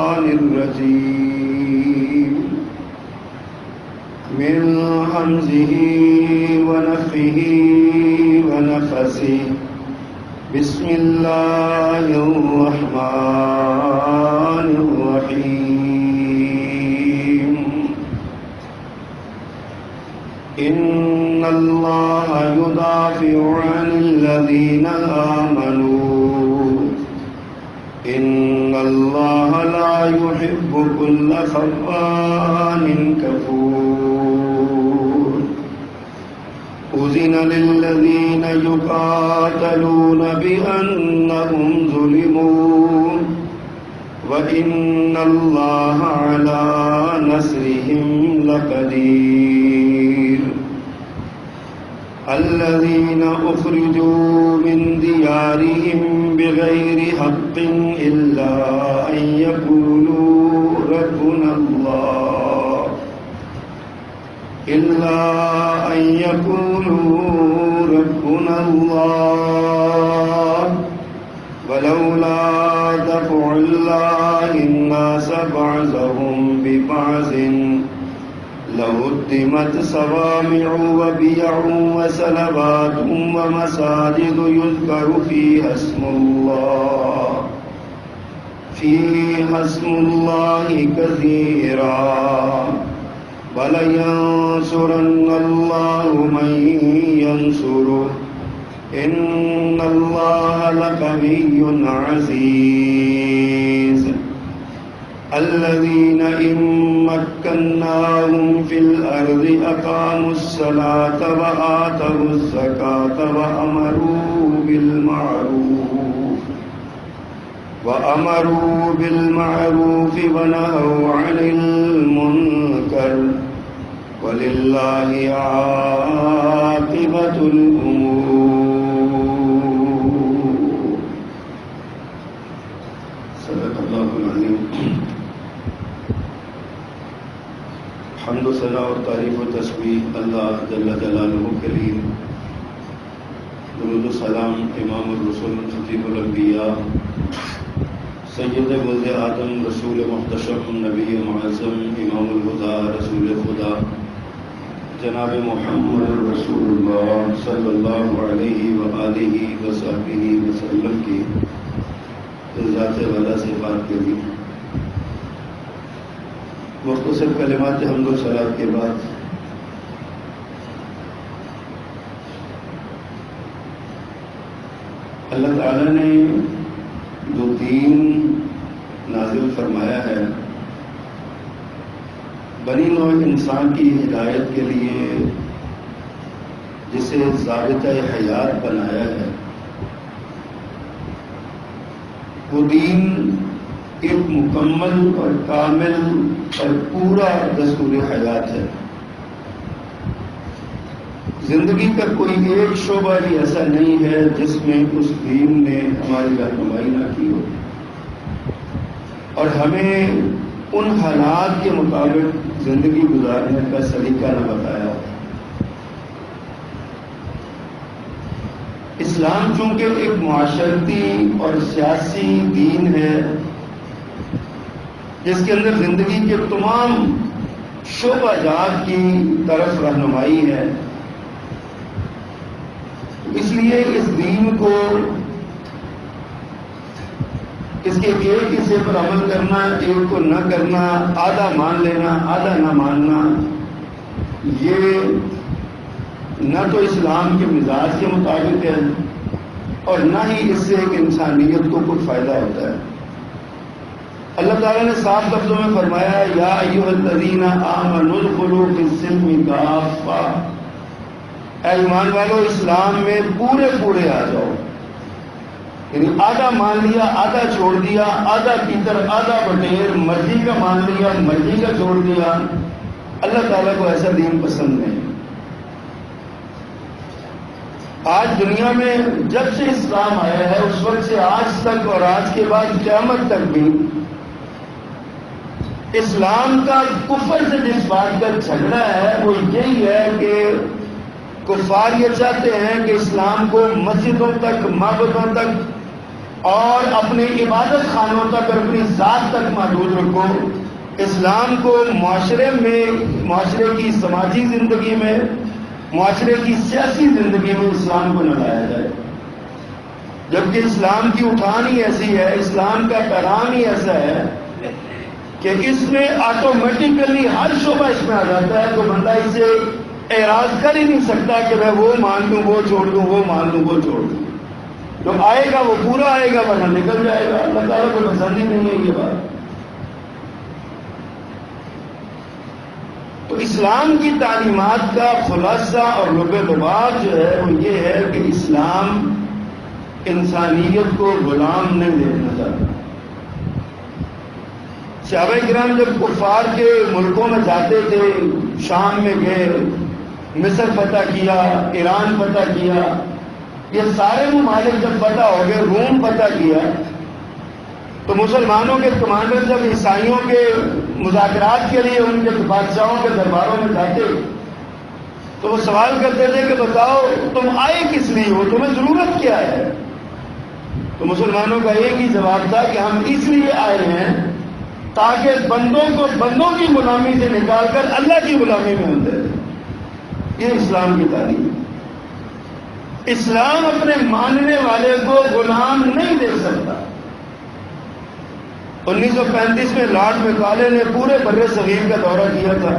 الشيطان الرجيم من همزه ونفخه ونفثه بسم الله الرحمن الرحيم إن الله يدافع عن الذين آمنوا إن الله لا يحب كل خوان كفور أذن للذين يقاتلون بأنهم ظلموا وإن الله على نصرهم لقدير الذين أخرجوا من ديارهم بغير حق إلا أن يقولوا ربنا الله ولولا دفع الله الناس بعضهم ببعض لهدمت صوامع وبيع وصلوات ومساجد يذكر فيها اسم الله كثيرا ولينصرن الله من ينصره إن الله لقوي عزيز الذين إن مكناهم في الأرض أقاموا الصلاة وآتوا الزكاة وأمروا بالمعروف ونهوا عن المنكر ولله عاقبة الأمور صدق الله العظيم حمد و ثنا اور تعریف و تسبیح اللہ جل جلالہ کے لیے، درود و سلام امام الرسول خطیب الانبیاء سید ولد آدم رسول محتشم نبی معظم امام الہدیٰ رسول خدا جناب محمد رسول اللہ صلی اللہ علیہ وآلہ وصحبہ وسلم کی ذات والا سے بات کری۔ مختصر کلمات حمد و صلات کے بعد اللہ تعالیٰ نے جو دین نازل فرمایا ہے بنی نوع انسان کی ہدایت کے لیے، جسے ضابطہ حیات بنایا ہے، وہ دین ایک مکمل اور کامل اور پورا دستور حیات ہے۔ زندگی کا کوئی ایک شعبہ بھی ایسا نہیں ہے جس میں اس دین نے ہماری رہنمائی نہ کی ہو اور ہمیں ان حالات کے مطابق زندگی گزارنے کا سلیقہ نہ بتایا ہو۔ اسلام چونکہ ایک معاشرتی اور سیاسی دین ہے جس کے اندر زندگی کے تمام شعبہ جات کی طرف رہنمائی ہے، اس لیے اس دین کو اس کے ایک حصے پر عمل کرنا، ایک کو نہ کرنا، آدھا مان لینا آدھا نہ ماننا، یہ نہ تو اسلام کے مزاج کے مطابق ہے اور نہ ہی اس سے ایک انسانیت کو کچھ فائدہ ہوتا ہے۔ اللہ تعالیٰ نے صاف لفظوں میں فرمایا یا ایھا الذین آمنوا ادخلوا فی السلم کافہ، اے ایمان والو اسلام میں پورے آ جاؤ، یعنی آدھا مان لیا آدھا چھوڑ دیا، آدھا پیتر آدھا بٹیر، مرضی کا مان لیا مرضی کا چھوڑ دیا، اللہ تعالیٰ کو ایسا دین پسند نہیں۔ آج دنیا میں جب سے اسلام آیا ہے اس وقت سے آج تک اور آج کے بعد قیامت تک بھی اسلام کا کفر سے جس بات کا جھگڑا ہے وہ یہی ہے کہ کفار یہ چاہتے ہیں کہ اسلام کو مسجدوں تک معبدوں تک اور اپنے عبادت خانوں تک اور اپنی ذات تک محدود رکھو. اسلام کو معاشرے کی سماجی زندگی میں، معاشرے کی سیاسی زندگی میں اسلام کو نہ لایا جائے. جبکہ اسلام کی اٹھان ہی ایسی ہے، اسلام کا پیغام ہی ایسا ہے کہ اس میں آٹومیٹیکلی ہر شعبہ اس میں آ جاتا ہے. تو بندہ اسے اعراض کر ہی نہیں سکتا کہ میں وہ مان لوں وہ چھوڑ دوں، وہ مان لوں وہ چھوڑ دوں. جو آئے گا وہ پورا آئے گا، ورنہ نکل جائے گا. اللہ تعالیٰ کو پسند ہی نہیں ہے یہ بات. تو اسلام کی تعلیمات کا خلاصہ اور لب لباب جو ہے وہ یہ ہے کہ اسلام انسانیت کو غلام نہیں دیکھنا چاہتا. صحابہ کرام جب کفار کے ملکوں میں جاتے تھے، شام میں گئے، مصر فتح کیا، ایران فتح کیا، یہ سارے ممالک جب فتح ہو گئے، روم فتح کیا، تو مسلمانوں کے کمانڈر جب عیسائیوں کے مذاکرات کے لیے ان کے بادشاہوں کے درباروں میں جاتے تو وہ سوال کرتے تھے کہ بتاؤ تم آئے کس لیے ہو، تمہیں ضرورت کیا ہے؟ تو مسلمانوں کا ایک ہی جواب تھا کہ ہم اس لیے آئے ہیں تاکہ بندوں کی غلامی سے نکال کر اللہ کی غلامی میں ہم دے دیں. یہ اسلام کی تعلیم. اسلام اپنے ماننے والے کو غلام نہیں دے سکتا. 1935 میں لارڈ میکالے نے پورے بر صغیر کا دورہ کیا تھا،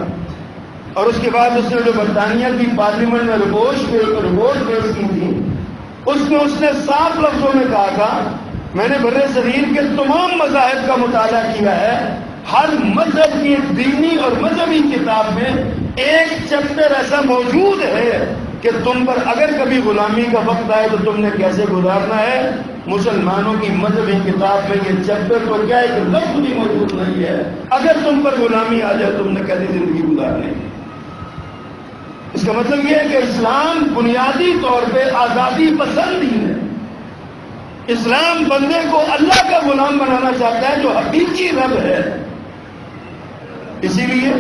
اور اس کے بعد اس نے جو برطانیہ کی پارلیمنٹ میں رپورٹ پیش کی تھی، اس نے صاف لفظوں میں کہا تھا میں نے بر صغیر کے تمام مذاہب کا مطالعہ کیا ہے، ہر مذہب کی دینی اور مذہبی کتاب میں ایک چیپٹر ایسا موجود ہے کہ تم پر اگر کبھی غلامی کا وقت آئے تو تم نے کیسے گزارنا ہے. مسلمانوں کی مذہبی کتاب میں یہ چیپٹر تو کیا ایک لفظ بھی موجود نہیں ہے اگر تم پر غلامی آ جائے تم نے کیسی زندگی گزارنی ہے. اس کا مطلب یہ ہے کہ اسلام بنیادی طور پہ آزادی پسند ہی ہے. اسلام بندے کو اللہ کا غلام بنانا چاہتا ہے جو حقیقی رب ہے. اسی لیے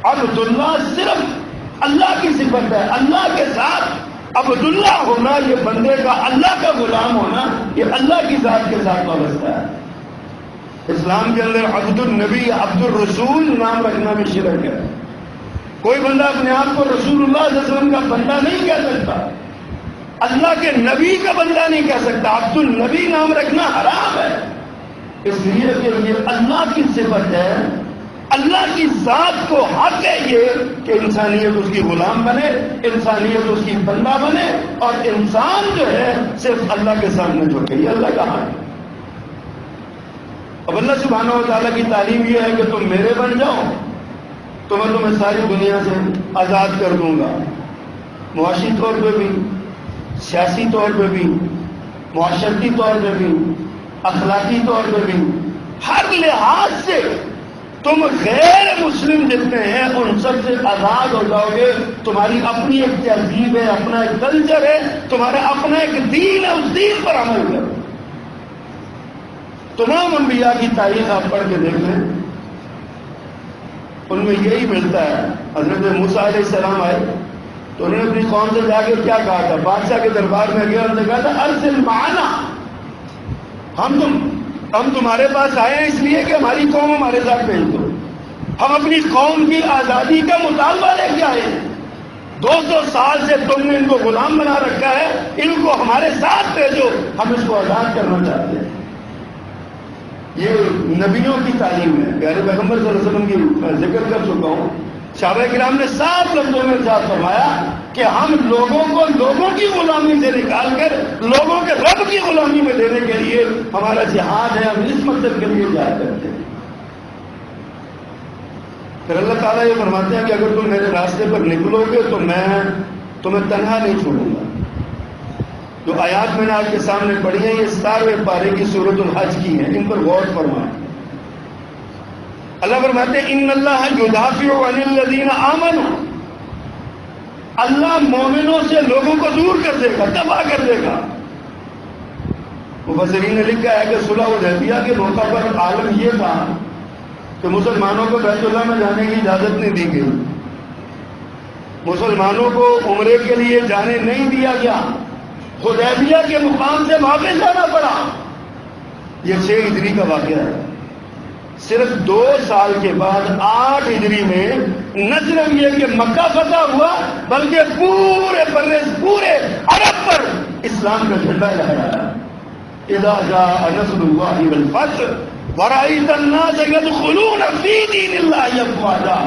عبداللہ صرف اللہ کی صفت ہے. اللہ کے ساتھ عبداللہ ہونا، یہ بندے کا اللہ کا غلام ہونا، یہ اللہ کی ذات کے ساتھ وابستہ ہے. اسلام کے اندر عبد النبی عبد الرسول نام رکھنا بھی شرک ہے. کوئی بندہ اپنے آپ کو رسول اللہ صلی اللہ علیہ وسلم کا بندہ نہیں کہہ سکتا، اللہ کے نبی کا بندہ نہیں کہہ سکتا. عبد النبی نام رکھنا حرام ہے، اس لیے کہ یہ اللہ کی صفت ہے. اللہ کی ذات کو حق ہے یہ کہ انسانیت اس کی غلام بنے، انسانیت اس کی بندہ بنے، اور انسان جو ہے صرف اللہ کے سامنے جھکے. یہ اللہ کا حق ہے. اب اللہ سبحانہ و تعالیٰ کی تعلیم یہ ہے کہ تم میرے بن جاؤ تو میں تمہیں ساری دنیا سے آزاد کر دوں گا، معاشی طور پہ بھی، سیاسی طور پہ بھی، معاشرتی طور پہ بھی، اخلاقی طور پہ بھی، ہر لحاظ سے تم غیر مسلم جتنے ہیں ان سب سے آزاد ہو جاؤ گے. تمہاری اپنی ایک تہذیب ہے، اپنا ایک کلچر ہے، تمہارا اپنا ایک دین ہے، اس دین پر عمل کرو. تمام انبیاء کی تاریخ آپ پڑھ کے دیکھ لیں، ان میں یہی ملتا ہے. حضرت موسیٰ علیہ السلام آئے تو انہوں نے اپنی قوم سے جا کے کیا کہا تھا؟ بادشاہ کے دربار میں گیا، انہوں نے کہا تھا ارسل معنا، ہم تمہارے پاس آئے ہیں اس لیے کہ ہماری قوم ہمارے ساتھ بھیج دو. ہم اپنی قوم کی آزادی کا مطالبہ لے کے آئے ہیں. 200 سال سے تم نے ان کو غلام بنا رکھا ہے، ان کو ہمارے ساتھ بھیجو، ہم اس کو آزاد کرنا چاہتے ہیں. یہ نبیوں کی تعلیم ہے. پیارے پیغمبر صلی اللہ علیہ وسلم کی میں ذکر کر چکا ہوں. صحابہ کرام نے صاف لفظوں میں ارشاد فرمایا کہ ہم لوگوں کو لوگوں کی غلامی سے نکال کر لوگوں کے رب کی غلامی میں دینے کے لیے ہمارا جہاد ہے، ہم اس مقصد کے لیے جہاد کرتے ہیں. پھر اللہ تعالیٰ یہ فرماتے ہیں کہ اگر تم میرے راستے پر نکلو گے تو میں تمہیں تنہا نہیں چھوڑوں گا. جو آیات میں نے آپ کے سامنے پڑھی ہیں یہ 17ویں پارے کی سورۃ الحج کی ہیں، ان پر غور فرمائیں. اللہ فرماتے ہیں ان اللہ یدافع عن الذین آمنوا، اللہ مومنوں سے لوگوں کو دور کر دے گا، تباہ کر دے گا. مفسرین نے لکھا ہے کہ صلح حدیبیہ کے موقع پر عالم یہ تھا کہ مسلمانوں کو بیت اللہ میں جانے کی اجازت نہیں دی گئی، مسلمانوں کو عمرے کے لیے جانے نہیں دیا گیا. حدیبیہ کے مقام سے واپس آنا پڑا. یہ 6 ہجری کا واقعہ ہے. صرف 2 سال کے بعد 8 ہجری میں نہ صرف یہ کہ مکہ فتح ہوا بلکہ پورے عرب پر اسلام کا جھنڈا لہرایا. اذا جاء نصر اللہ والفتح ورأیت الناس يدخلون فی دین اللہ افواجا.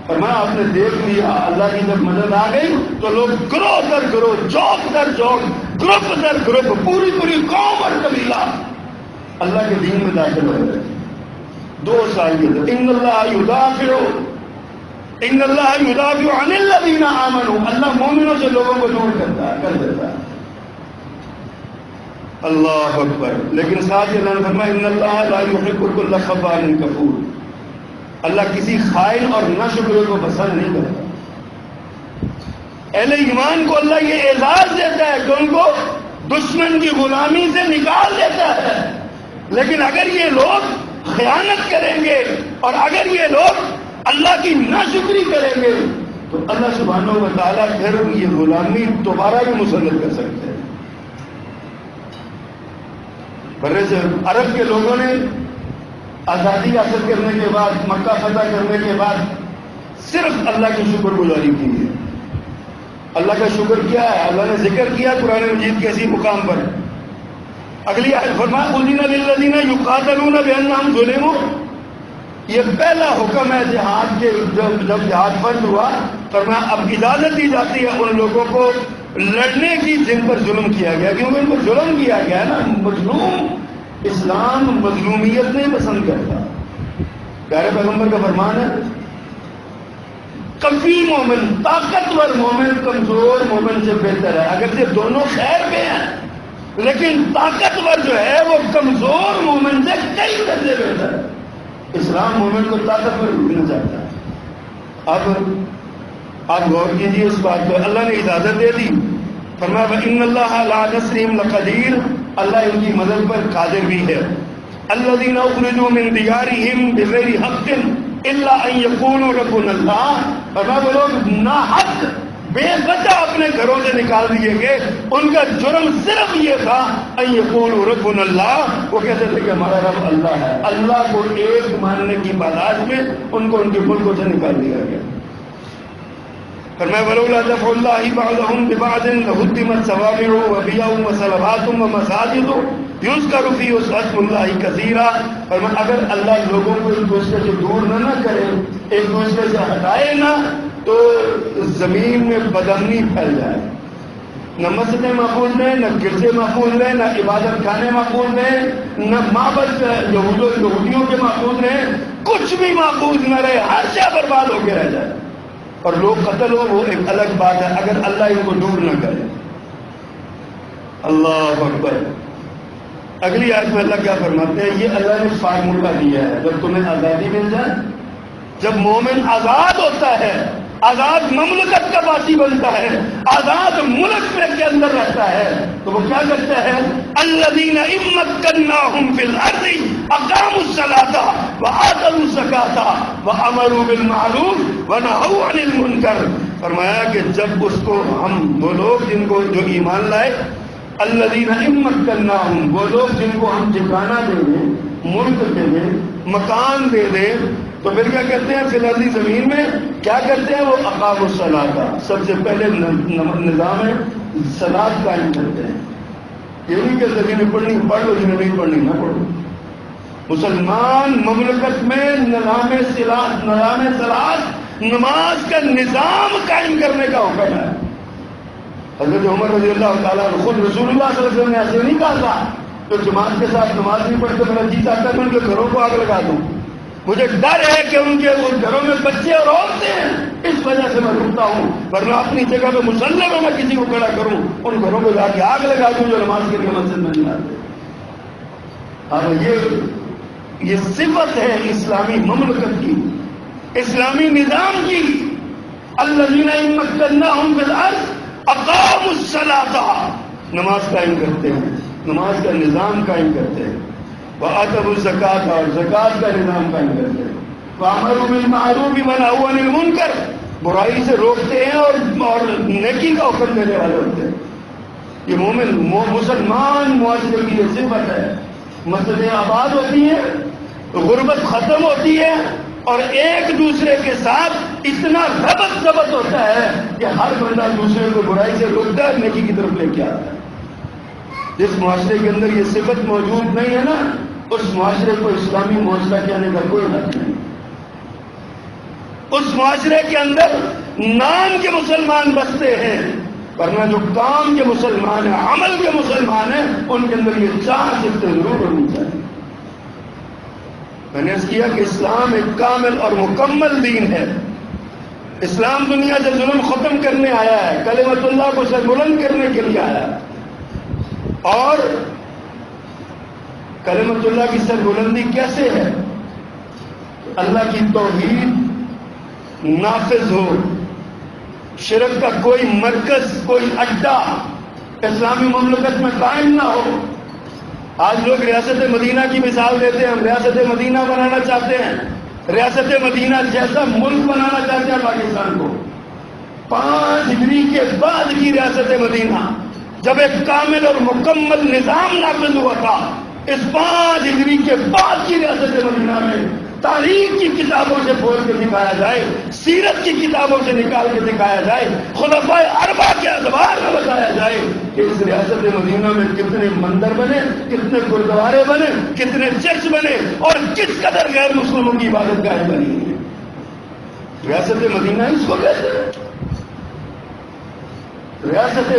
فرمایا آپ نے دیکھ لیا اللہ کی جب مدد آ گئی تو لوگ گروہ در گروہ، چوک در چوک، گروپ در گروپ، پوری قوم اور قبیلہ اللہ کے دین میں داخل ہو گئے. 2 سال کے اندر ان اللہ یدافع عن الذین آمنوا. اللہ مومنوں سے لوگوں کو دور کر دیتا ہے. اللہ اکبر. لیکن ساتھ ہی اللہ نے فرمایا ان اللہ لا یحب کل خوان کفور. اللہ کسی خائن اور ناشکرے کو پسند نہیں کرتا. اہل ایمان کو اللہ یہ اعزاز دیتا ہے کہ ان کو دشمن کی غلامی سے نکال دیتا ہے. لیکن اگر یہ لوگ خیانت کریں گے اور اگر یہ لوگ اللہ کی ناشکری کریں گے تو اللہ سبحانہ و تعالیٰ پھر یہ غلامی دوبارہ بھی مسلط کر سکتے ہیں. عرب کے لوگوں نے آزادی حاصل کرنے کے بعد، مکہ فتح کرنے کے بعد صرف اللہ کی شکر گزاری کی ہے. اللہ کا شکر کیا ہے؟ اللہ نے ذکر کیا قرآن مجید کے اسی مقام پر. اگلی آیت فرمایا اذن للذین یقاتلون بانہم ظلموا. یہ پہلا حکم ہے جہاد کے. جب جہاد فرض ہوا فرمایا اب اجازت دی جاتی ہے ان لوگوں کو لڑنے کی جن پر ظلم کیا گیا، کیونکہ ان پر ظلم کیا گیا ہے نا. مظلوم اسلام مظلومیت نہیں پسند کرتا. پیارے پیغمبر کا فرمان ہے قوی مومن، طاقتور مومن کمزور مومن سے بہتر ہے. اگرچہ دونوں خیر میں ہیں لیکن طاقتور جو ہے وہ کمزور مومن سے کئی درجے بہتر ہے. اسلام مومن کو طاقتور بننا چاہتا ہے. اب آپ غور کیجیے اس بات کو. اللہ نے اجازت دے دی. فرمایا وَإِنَّ اللَّهَ عَلَىٰ نَصْرِهِمْ لَقَدِيرٌ. اللہ ان کی مدد پر قادر بھی ہے. الَّذِينَ أُخْرِجُوا مِن دِيَارِهِمْ بِغَيْرِ حَقٍّ إِلَّا أَن يَقُولُوا رَبُّنَا اللَّهُ. فرمایا وہ لوگ ناحق بے وجہ اپنے گھروں سے نکال دیے گئے. ان کا جرم صرف یہ تھا ان یقولوا ربنا اللہ. وہ کہتے تھے کہ ہمارا رب اللہ ہے. اللہ کو ایک ماننے کی پاداش میں ان کو ان کے ملکوں سے نکال دیا گیا. فرمایا ولولا دفع اللہ بعضهم ببعض لهدمت صوامع وبيع وصلوات ومساجد یذکر فیہا اسم اللہ کثیرا. فرمایا اگر اللہ لوگوں کو ایک دوسرے سے دور نہ کرے، ایک دوسرے سے ہٹائے نہ، تو زمین میں بدامنی پھیل جائے. نہ مسجدیں محفوظ رہیں، نہ گرجے محفوظ رہیں، نہ عبادت خانے محفوظ رہیں، نہ معبد یہودیوں کے محفوظ رہیں، کچھ بھی محفوظ نہ رہے، ہر شے برباد ہو کے رہ جائے. اور لوگ قتل ہو وہ ایک الگ بات ہے اگر اللہ ان کو دور نہ کرے. اللہ اکبر. اگلی آیت میں اللہ کیا فرماتے ہیں؟ یہ اللہ نے فارمولہ دیا ہے. جب تمہیں آزادی مل جائے، جب مومن آزاد ہوتا ہے، آزاد مملکت کا باسی بنتا ہے، آزاد ملک میں کے اندر رہتا ہے، تو وہ کیا کرتا ہے؟ الذین ان مکناہم فی الارض اقاموا الصلاۃ وآتوا الزکاۃ وامروا بالمعروف ونہوا عن المنکر. فرمایا کہ جب اس کو ہم، وہ لوگ جن کو جو ایمان لائے، الذین ان مکناہم، وہ لوگ جن کو ہم ٹھکانہ دے دیں، ملک دے دیں، مکان دے دیں، تو پھر کیا کرتے ہیں؟ فی الارض زمین میں کیا کرتے ہیں؟ وہ اقاموا الصلاۃ، سب سے پہلے نظام ہے صلاۃ قائم کرتے ہیں. یہ نہیں کہ جنہیں پڑھنی پڑھ لو، جنہیں نہیں پڑھنی نہ پڑھو. مسلمان مملکت میں نظام صلاۃ، نماز کا نظام قائم کرنے کا حکم ہے. حضرت عمر رضی اللہ تعالیٰ عنہ، خود رسول اللہ صلی اللہ علیہ وسلم نے ایسے نہیں کہا تھا تو جماعت کے ساتھ نماز نہیں پڑھتے میرا جی چاہتا ہے میں ان کے گھروں کو آگ لگا دوں. مجھے ڈر ہے کہ ان کے گھروں میں بچے اور عورتیں ہیں، اس وجہ سے میں رکتا ہوں، ورنہ اپنی جگہ پہ مسلح میں کسی کو کھڑا کروں، ان گھروں کو جا کے آگ لگا دوں جو نماز کے لیے مسجد میں نہیں آتے. اب یہ صفت ہے اسلامی مملکت کی، اسلامی نظام کی. الذین ان مکناہم فی الارض اقاموا الصلاۃ، نماز قائم کرتے ہیں، نماز کا نظام قائم کرتے ہیں. وآتوا الزکاۃ، اور زکات کا نظام قائم کرتے ہیں. وامروا بالمعروف ونہوا عن المنکر، برائی سے روکتے ہیں اور نیکی کا حکم دینے والے ہوتے ہیں. یہ مومن مسلمان معاشرے کی یہ صفت ہے. مسجدیں آباد ہوتی ہیں، غربت ختم ہوتی ہے، اور ایک دوسرے کے ساتھ اتنا ربط ہوتا ہے کہ ہر بندہ دوسرے کو برائی سے روکتا ہے، نیکی کی طرف لے کے آتا ہے. جس معاشرے کے اندر یہ صفت موجود نہیں ہے نا، اس معاشرے کو اسلامی معاشرہ کہنے کا کوئی حق نہیں. اس معاشرے کے اندر نام کے مسلمان بستے ہیں، ورنہ جو کام کے مسلمان ہیں، عمل کے مسلمان ہیں، ان کے اندر یہ چار صفتیں ضرور ہونی چاہیے. میں نے عرض کیا کہ اسلام ایک کامل اور مکمل دین ہے. اسلام دنیا سے ظلم ختم کرنے آیا ہے، کلمت اللہ کو سربلند کرنے کے لیے آیا ہے. اور کلمت اللہ کی سربلندی کیسے ہے؟ اللہ کی توحید نافذ ہو، شرک کا کوئی مرکز، کوئی اڈا اسلامی مملکت میں قائم نہ ہو. آج لوگ ریاست مدینہ کی مثال دیتے ہیں، ہم ریاست مدینہ بنانا چاہتے ہیں، ریاست مدینہ جیسا ملک بنانا چاہتے ہیں پاکستان کو. 5 ہجری کے بعد کی ریاست مدینہ، جب ایک کامل اور مکمل نظام نافذ ہوا تھا، اس 5 ہجری کے بعد کی ریاست مدینہ میں تاریخ کی کتابوں سے کھول کے دکھایا جائے، سیرت کی کتابوں سے نکال کے دکھایا جائے، خلفائے اربعہ کے ادوار میں بتایا جائے کہ اس ریاست مدینہ میں کتنے مندر بنے، کتنے گردوارے بنے، کتنے چرچ بنے، اور کس قدر غیر مسلموں کی عبادت گاہیں بنی ہیں. ریاست مدینہ اس کو کہتے ہیں. ریاست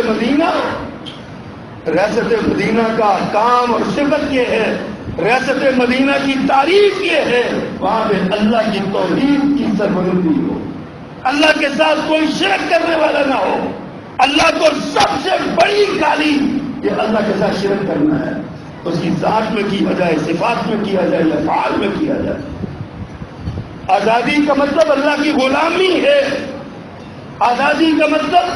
مدینہ کا کام اور صفت یہ ہے، ریاست مدینہ کی تعریف یہ ہے، وہاں پہ اللہ کی توحید کی سربلندی ہو، اللہ کے ساتھ کوئی شرک کرنے والا نہ ہو. اللہ کو سب سے بڑی گالی یہ اللہ کے ساتھ شرک کرنا ہے. اس کی ذات میں کیا جائے، صفات میں کیا جائے، افعال میں کیا جائے. آزادی کا مطلب اللہ کی غلامی ہے. آزادی کا مطلب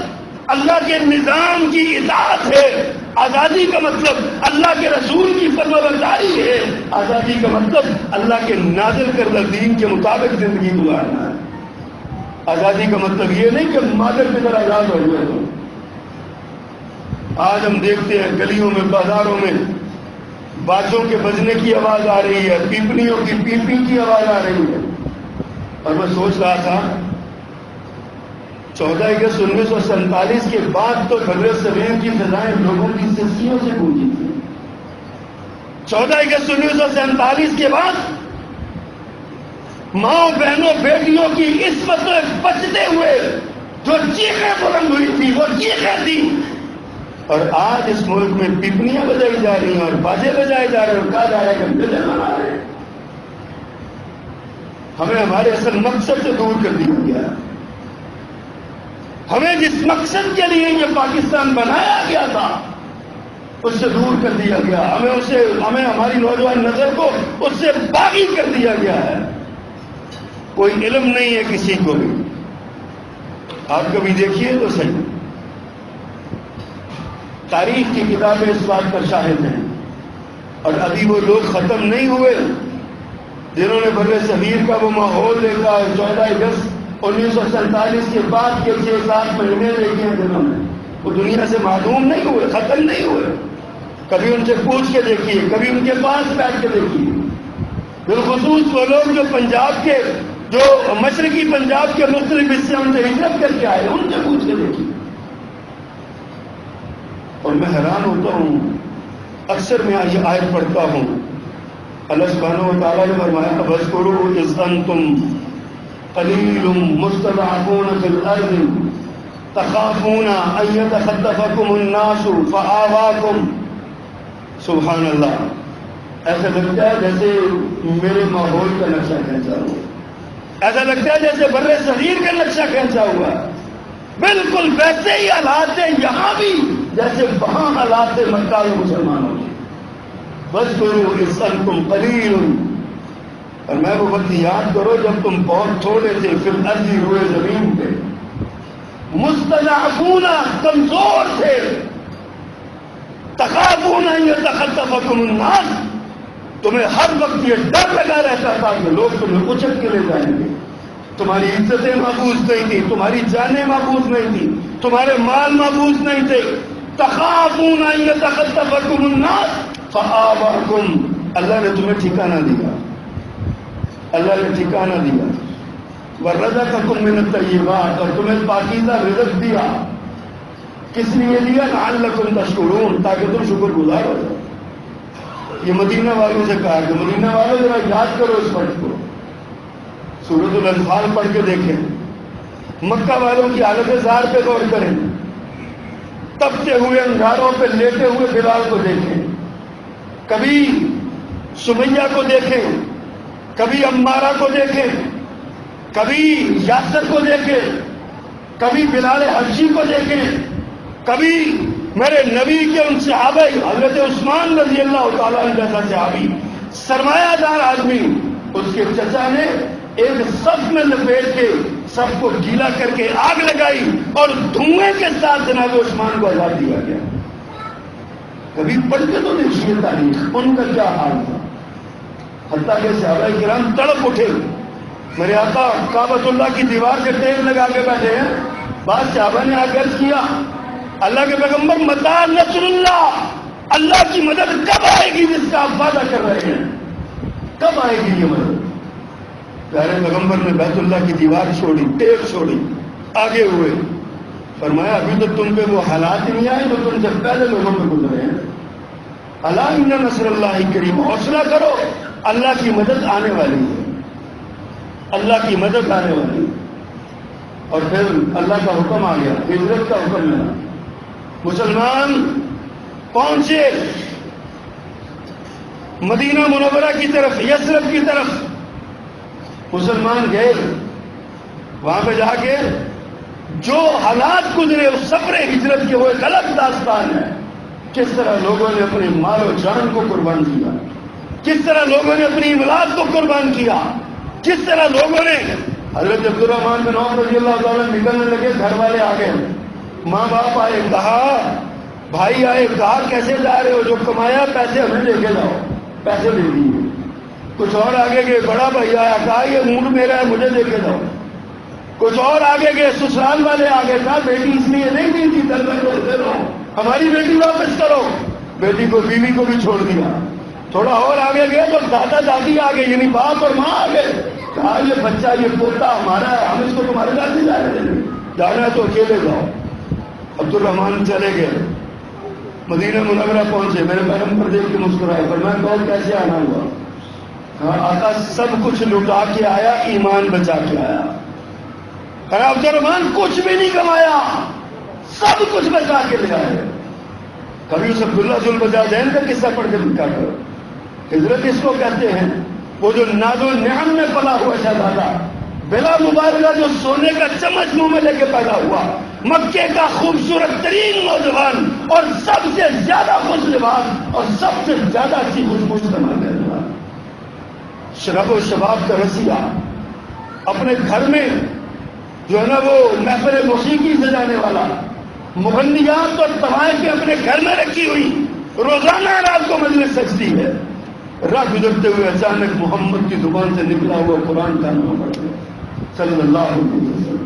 اللہ کے نظام کی اطاعت ہے. آزادی کا مطلب اللہ کے رسول کی فرمانبرداری ہے. آزادی کا مطلب اللہ کے نازل کردہ دین کے مطابق زندگی گزارنا ہے. آزادی کا مطلب یہ نہیں کہ مادر کی طرح آزاد ہو گئے ہو. آج ہم دیکھتے ہیں گلیوں میں، بازاروں میں بازوں کے بجنے کی آواز آ رہی ہے، پیپڑیوں کی پیپی کی آواز آ رہی ہے. اور میں سوچ رہا تھا 14 اگست 1947 کے بعد تو بر صغیر کی فضائیں لوگوں کی سرسیوں سے گونجی تھی. 14 اگست 1947 کے بعد ماؤں بہنوں بیٹیوں کی عصمت سے بچتے ہوئے جو چیخیں بلند ہوئی تھی وہ چیخیں تھی. اور آج اس ملک میں پیپڑیاں بجائی جا رہی ہیں اور باجے بجائے جا رہے ہیں اور کہا جا رہا ہے کہ ہم دلیں منا رہے ہیں. ہمیں ہمارے اصل مقصد سے دور کر دیا گیا. ہمیں جس مقصد کے لیے یہ پاکستان بنایا گیا تھا اس سے دور کر دیا گیا. ہمیں ہماری نوجوان نسل کو اس سے باغی کر دیا گیا ہے. کوئی علم نہیں ہے کسی کو بھی. آپ کبھی دیکھیے تو صحیح، تاریخ کی کتابیں اس بات پر شاہد ہیں. اور ابھی وہ لوگ ختم نہیں ہوئے جنہوں نے بر صغیر کا وہ ماحول دیکھا. 14 اگست 1947 کے بعد کے 6-7 مہینے دیکھے ہیں جنہوں نے، وہ دنیا سے معدوم نہیں ہوئے، ختم نہیں ہوئے. کبھی ان سے پوچھ کے دیکھیے، کبھی ان کے پاس بیٹھ کے دیکھیے. بالخصوص وہ لوگ جو پنجاب کے، جو مشرقی پنجاب کے مختلف حصے ان سے ہجرت کر کے آئے، ان سے پوچھ کے دیکھیے. اور میں حیران ہوتا ہوں، اکثر میں یہ آیت پڑھتا ہوں، اللہ سبحانہ و تعالیٰ نے فرمایا وَاذْكُرُوا إِذْ أَنْتُمْ قَلِيلٌ مُسْتَضْعَفُونَ فِي الْأَرْضِ تَخَافُونَ أَن يَتَخَطَّفَكُمُ النَّاسُ فَآوَاكُمْ. سبحان اللہ. ایسا لگتا ہے جیسے میرے ماحول کا نقشہ کھینچا ہوا، ایسا لگتا ہے جیسے بر صغیر کا نقشہ کھینچا ہوا. بالکل ویسے ہی حالات ہیں یہاں بھی جیسے وہاں حالات تھے مکہ میں مسلمانوں کے. وَاذْكُرُوا إِذْ أَنْتُمْ قَلِيلٌ. اور میں وہ وقت یاد کرو جب تم بہت تھوڑے تھے، فی الارض روئے زمین پہ، مستضعفون کمزور تھے، تخافون ان یتخطفکم الناس. تمہیں ہر وقت یہ ڈر لگا رہتا تھا کہ لوگ تمہیں اچک کے لے جائیں گے. تمہاری عزتیں محفوظ نہیں تھی، تمہاری جانیں محفوظ نہیں تھی، تمہارے مال محفوظ نہیں تھے. تخافون ان يتخطفكم الناس فآواكم، اللہ نے تمہیں ٹھکانہ دیا، اللہ نے ٹھکانہ دیا، ورزقکم من الطیبات، اور تمہیں پاکیزہ رزق دیا، کس لیے دیا؟ لعلکم تشکرون، تاکہ تم شکر گزار ہو جاؤ۔ یہ مدینہ والوں سے کہا کہ مدینہ والوں ذرا یاد کرو اس وقت کو، سورۃ الانفال پڑھ کے دیکھیں، مکہ والوں کی حالت زار پہ غور کریں، تپتے ہوئے انگاروں پہ لیٹے ہوئے بلال کو دیکھیں، کبھی سمیہ کو دیکھیں، کبھی عمارہ کو دیکھیں، کبھی یاسر کو دیکھیں، کبھی بلال حبشی کو دیکھیں، کبھی میرے نبی کے ان صحابہ حضرت عثمان رضی اللہ تعالیٰ عنہ جیسا صحابی سرمایہ دار آدمی، اس کے چچا نے ایک صف میں لپیٹ کے سب کو گیلا کر کے آگ لگائی اور دھوئیں کے ساتھ جناب عثمان کو آزاد دیا گیا۔ کبھی پڑھ کے تو دیکھیے تاریخ، ان کا کیا حال تھا، حتیٰ کہ صحابہ کرام تڑپ اٹھے، میرے آقا کعبۃ اللہ کی دیوار سے ٹیک لگا کے بیٹھے ہیں، بعض صحابہ نے آ کے عرض کیا اللہ کے پیغمبر متی نصر اللہ، اللہ کی مدد کب آئے گی جس کا آپ وعدہ کر رہے ہیں، کب آئے گی یہ مدد؟ پیارے پیغمبر نے بیت اللہ کی دیوار چھوڑی، ٹیک چھوڑی، آگے ہوئے، فرمایا ابھی تو تم پہ وہ حالات نہیں آئے جو تم سے پہلے لوگوں پہ گزرے ہیں، الا ان نصر اللہ کریم، حوصلہ کرو، اللہ کی مدد آنے والی ہے، اللہ کی مدد آنے والی ہے۔ اور پھر اللہ کا حکم آ گیا، ہجرت کا حکم ملا، مسلمان پہنچے مدینہ منورہ کی طرف، یثرب کی طرف، مسلمان گئے، وہاں پہ جا کے جو حالات گزرے اس سفر ہجرت کے وہ ایک الگ داستان ہے، کس طرح لوگوں نے اپنے مال و جان کو قربان کیا، کس طرح لوگوں نے اپنی اولاد کو قربان کیا، کس طرح لوگوں نے، حضرت عبد الرحمن بن عوف رضی اللہ تعالیٰ نکلنے لگے، گھر والے آ گئے، ماں باپ آئے، کہا بھائی آئے، کہا کیسے جا رہے ہو، جو کمایا پیسے ہمیں لے کے جاؤ، پیسے دے دیے، کچھ اور آگے گئے، بڑا بھائی آیا، کہا یہ اونٹ میرا ہے مجھے دے کے جاؤ، کچھ اور آگے گئے، سسرال والے آگے، کہا بیٹی اس لیے نہیں دی تھی دے دو، ہماری بیٹی واپس کرو، بیٹی کو بیوی کو بھی چھوڑ دیا، تھوڑا اور آگے گئے تو دادا دادی آگے، یعنی باپ اور ماں آگے، کہا یہ بچہ یہ پوتا ہمارا ہے، ہم اس کو تمہارے ساتھ نہیں جانے دیں گے، جانا ہے تو اکیلے جاؤ۔ عبد الرحمان چلے گئے، مدینہ منورہ پہنچے، میرے پیغمبر دیکھ کے مسکرائے، پر میں کہوں کیسے آنا ہوا؟ کہا آقا سب کچھ لٹا کے آیا، ایمان بچا کے آیا۔ کہا عبد الرحمان کچھ بھی نہیں کمایا، سب کچھ بچا کے لے آئے۔ کبھی اس عبداللہ ذوالبجاجین کا قصہ پڑھ کے لکھا کرو، ہجرت اس کو کہتے ہیں، وہ جو ناز و نعم میں پلا ہوا شہزادہ، بلا مبالغہ جو سونے کا چمچ منہ میں لے کے پیدا ہوا، مکے کا خوبصورت ترین نوجوان اور سب سے زیادہ خوش لباس اور سب سے زیادہ اچھی خوشبو استعمال کرنے والا، شراب و شباب کا رسیا، اپنے گھر میں جو ہے نا وہ محفل موسیقی سجانے والا، مغنیات اور طوائفیں اپنے گھر میں رکھی ہوئی، روزانہ رات کو مجلس سجتی ہے، راہ گزرتے ہوئے اچانک محمد کی زبان سے نکلا ہوا قرآن کانوں میں پڑ گیا، صلی اللہ علیہ وسلم،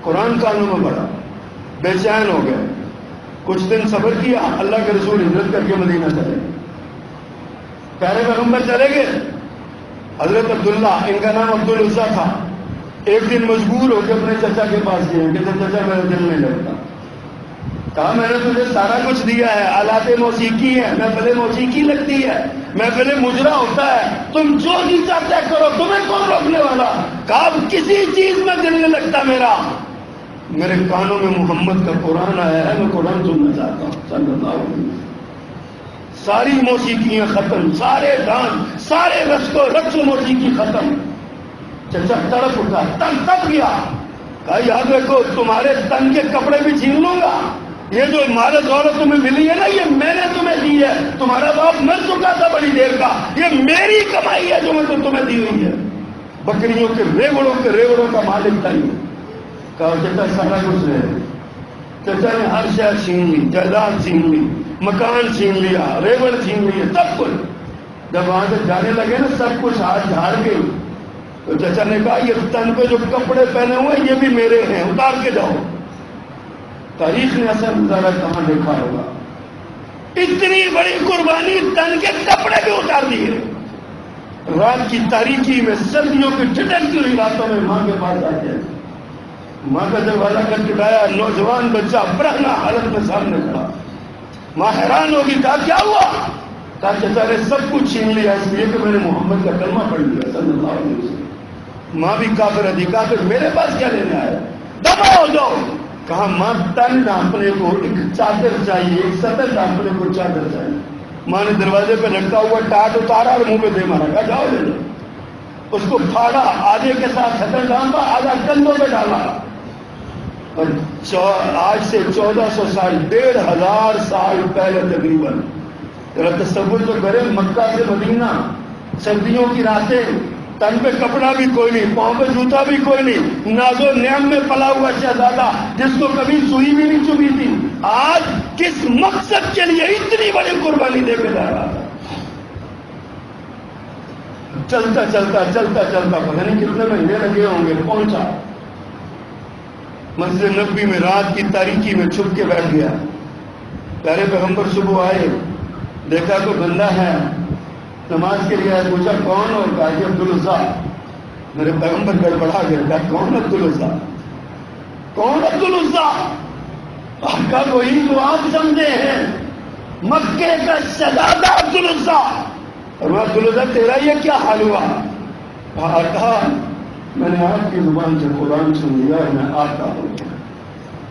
قرآن کانوں میں پڑا، بے چین ہو گئے، کچھ دن صبر کیا، اللہ کے رسول ہجرت کر کے مدینہ چلے، پیارے پیغمبر چلے گئے، حضرت عبداللہ، ان کا نام عبد العزیٰ تھا، ایک دن مجبور ہو کے اپنے چچا کے پاس گئے کہ چچا میرا دل نہیں لگتا، کہا میں نے تجھے سارا کچھ دیا ہے، آلات موسیقی ہے، محفل موسیقی لگتی ہے، محفل مجرا ہوتا ہے، تم جو جی چاہتے کرو، تمہیں کون روکنے والا؟ کہا کسی چیز میں دل نہیں لگتا میرا، میرے کانوں میں محمد کا قرآن آیا ہے، میں قرآن سننا چاہتا ہوں، صلی اللہ علیہ وسلم۔ ساری موسیقیاں ختم، سارے ڈانس، سارے رقص و موسیقی ختم، چچا تڑپ اٹھا، تن تپ گیا، کہا یاد رکھو تمہارے تن کے کپڑے بھی چھین لوں گا، یہ جو مال دولت تمہیں ملی ہے نا یہ میں نے تمہیں دی ہے، تمہارا باپ مر چکا تھا بڑی دیر کا، یہ میری کمائی ہے جو میں تمہیں دی ہوئی ہے، بکریوں کے ریوڑوں کا مالک تھا یہ۔ کہا چچا سارا کچھ ہے، چچا نے ہر شہر چھین لی، جائیداد چھین لی، مکان چھین لیا، ریوڑ چھین لیے، سب کچھ۔ جب وہاں سے جانے لگے نا سب کچھ ہاتھ جھاڑ کے، تو چچا نے کہا یہ تن پہ جو کپڑے پہنے ہوئے یہ بھی میرے ہیں، اتار کے جاؤ۔ تاریخ نے اثر گزارا کہاں دیکھا ہوگا؟ اتنی بڑی قربانی، تن کے کپڑے بھی اتار دیے، رات کی تاریکی میں، سردیوں کی ٹھٹکتی ہوئی راتوں میں ماں کے پاس آ گئے، ماں کا دروازہ کھٹکھٹایا، نوجوان بچہ برہنہ حالت میں سامنے کھڑا، ماں حیران ہوگی، کہا کیا ہوا؟ کہا چچا نے سب کچھ چھین لیا اس لیے کہ میں نے محمد کا کلمہ پڑھ لیا صلی اللہ علیہ وسلم۔ ماں بھی کافر تھی، کہا کہ میرے پاس کیا لینے آیا، دبا ہو جاؤ۔ کہا ماں تن ڈھانپنے کو ایک چادر چاہیے، ایک سطر ڈھانپنے کو چادر چاہیے۔ ماں نے دروازے پہ لٹکا ہوا ٹاٹ اتارا اور منہ پہ دے مارا، کہا جاؤ لے لو۔ اس کو پھاڑا، آدھے کے ساتھ سطر ڈھانپا، آدھا کندھوں پہ ڈالا، اور آج سے 1400 سال، 1500 سال پہلے تقریباً، ذرا تصور تو کرے، مکہ سے مدینہ، سردیوں کی راتیں، تن پہ کپڑا بھی کوئی نہیں، پاؤں پہ جوتا بھی کوئی نہیں، ناز و نعم میں پلا ہوا شہزادہ جس کو کبھی سوئی بھی نہیں چبھی تھی، آج کس مقصد کے لیے اتنی بڑی قربانی دے کے جا رہا تھا؟ چلتا چلتا چلتا چلتا پتہ نہیں کتنے مہینے لگے ہوں گے، پہنچا مسجد نبوی میں، رات کی تاریکی میں چھپ کے بیٹھ گیا۔ پیارے پیغمبر صبح آئے، دیکھا کوئی بندہ ہے نماز کے لیے آیا، پوچھا کون ہو؟ کہا کہ عبدالعزیٰ۔ میرے پیغمبر گڑبڑا گئے، کہا کون عبدالعزیٰ؟ کون عبدالعزیٰ؟ کہا وہی جو آپ سمجھے ہیں، مکے کا شہزادہ عبدالعزیٰ۔ اور وہ عبدالعزیٰ تیرا یہ کیا حال ہوا؟ کہا میں نے آپ کی زبان سے قرآن سن لیا اور میں آتا ہوں،